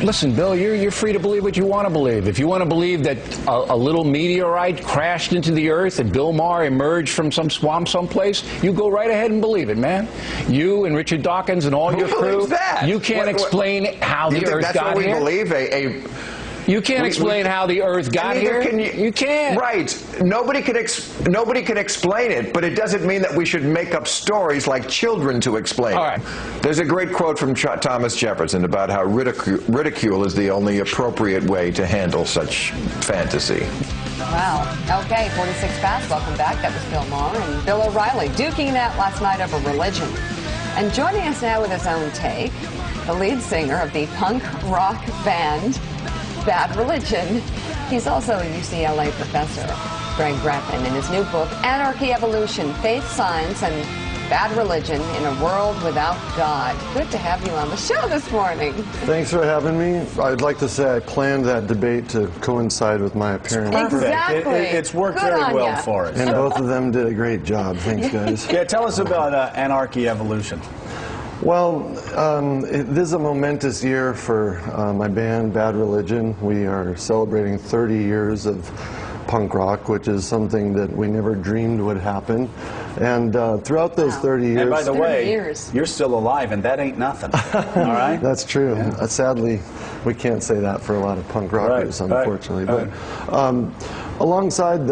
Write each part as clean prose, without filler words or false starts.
Listen, Bill, you're free to believe what you want to believe. If you want to believe that a little meteorite crashed into the earth and Bill Maher emerged from some swamp someplace, you go right ahead and believe it, man. You and Richard Dawkins and all your crew, you can't explain how the earth got here. That's what we believe? You can't explain how the earth got here. You can't. Right. Nobody can explain it, but it doesn't mean that we should make up stories like children to explain it. All right. There's a great quote from Thomas Jefferson about how ridicule is the only appropriate way to handle such fantasy. Wow. Okay, 46 past. Welcome back. That was Bill Maher and Bill O'Reilly duking it out last night over religion. And joining us now with his own take, the lead singer of the punk rock band Bad Religion. He's also a UCLA professor, Greg Graffin, in his new book, Anarchy, Evolution, Faith, Science, and Bad Religion in a World Without God. Good to have you on the show this morning. Thanks for having me. I'd like to say I planned that debate to coincide with my appearance. Exactly. It's worked very well for us. And both of them did a great job. Thanks, guys. Yeah, tell us about Anarchy, Evolution. Well, this is a momentous year for my band, Bad Religion. We are celebrating 30 years of punk rock, which is something that we never dreamed would happen. And throughout those 30 years... And by the way, you're still alive, and that ain't nothing. All right? That's true. Yeah. Sadly, we can't say that for a lot of punk rockers, unfortunately. Right. But alongside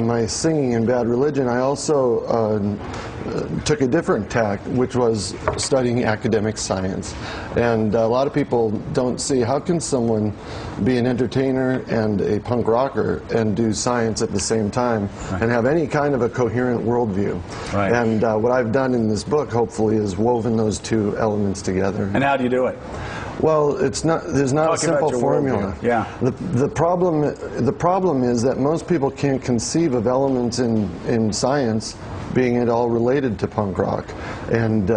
my singing in Bad Religion, I also took a different tack, which was studying academic science. And a lot of people don't see, how can someone be an entertainer and a punk rocker and do science at the same time and have any kind of a coherent worldview? Right. And what I've done in this book, hopefully, is woven those two elements together. And how do you do it? Well, there's not a simple formula. Yeah. The problem is that most people can't conceive of elements in science being at all related to punk rock. And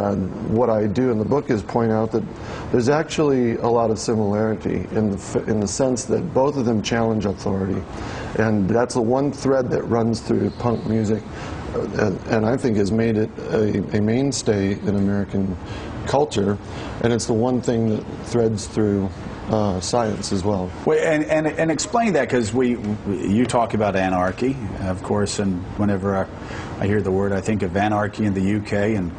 what I do in the book is point out that there's actually a lot of similarity in the sense that both of them challenge authority. And that's the one thread that runs through punk music and I think has made it a mainstay in American culture, and it's the one thing that threads through science as well. Wait, and explain that, because you talk about anarchy, of course, and whenever I hear the word, I think of anarchy in the UK and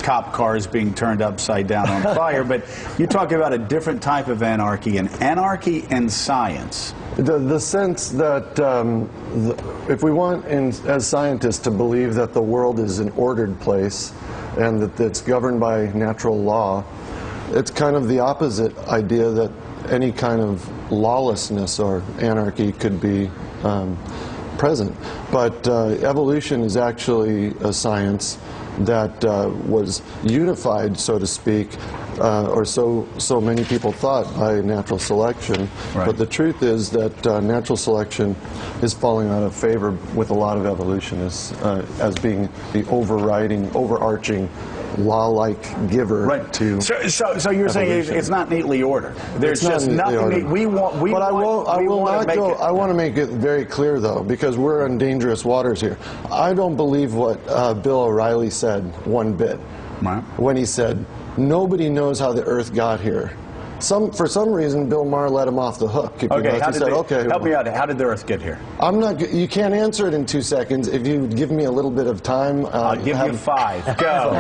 cop cars being turned upside down on fire, but you talk about a different type of anarchy, and anarchy and science. The sense that if we want, as scientists, to believe that the world is an ordered place and that it's governed by natural law, it's kind of the opposite idea that any kind of lawlessness or anarchy could be present. But evolution is actually a science that was unified, so to speak, or so many people thought, by natural selection. Right. But the truth is that natural selection is falling out of favor with a lot of evolutionists as being the overarching law-like giver to. So you're saying it's not neatly ordered. There's just nothing. I want to make it very clear, though, because we're on dangerous waters here. I don't believe what Bill O'Reilly said one bit when he said nobody knows how the Earth got here. For some reason, Bill Maher let him off the hook. Okay, help me out. How did the Earth get here? You can't answer it in 2 seconds. If you give me a little bit of time, I'll give you 5. Go.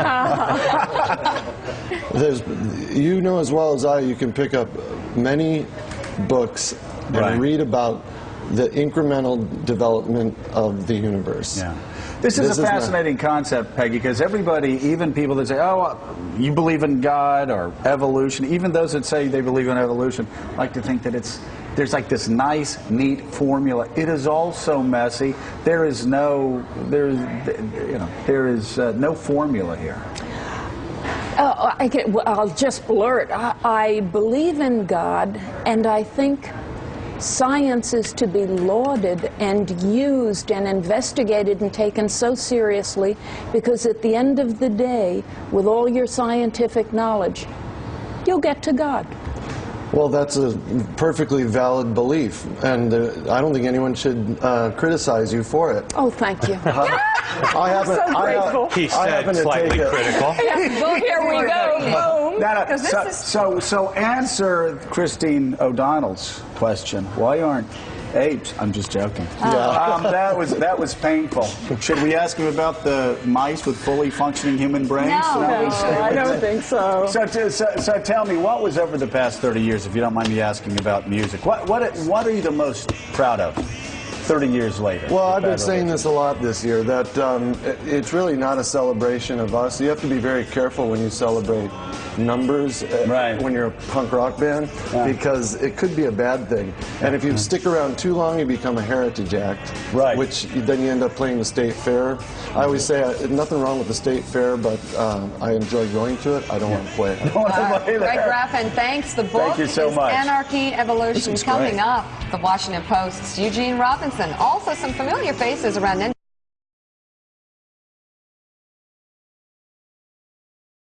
You know as well as I, you can pick up many books and read about the incremental development of the universe. Yeah. This is a fascinating concept, Peggy, because everybody, even people that say, oh, you believe in God or evolution, even those that say they believe in evolution, like to think that there's like this nice, neat formula. It is all so messy. There is no formula here. I'll just blurt. I believe in God, and I think science is to be lauded and used and investigated and taken so seriously, because at the end of the day, with all your scientific knowledge, you'll get to God. Well, that's a perfectly valid belief, and I don't think anyone should criticize you for it. Oh, thank you. I happen so grateful. He said slightly critical. Well, here we go. Boom. room? No, 'Cause this is... so answer Christine O'Donnell's question. Why aren't apes? I'm just joking. That was painful. Should we ask him about the mice with fully functioning human brains? No, I don't think so. So tell me, what was over the past 30 years, if you don't mind me asking about music? What are you the most proud of 30 years later? Well, I've been saying this a lot this year, that it's really not a celebration of us. You have to be very careful when you celebrate numbers when you're a punk rock band, because it could be a bad thing. And if you stick around too long, you become a heritage act, which then you end up playing the state fair. I always say nothing wrong with the state fair, but I enjoy going to it. I don't want to play it. Greg Graffin, thanks. The book Thank you so is much. Anarchy, Evolution. Coming up, the Washington Post's Eugene Robinson. Also some familiar faces around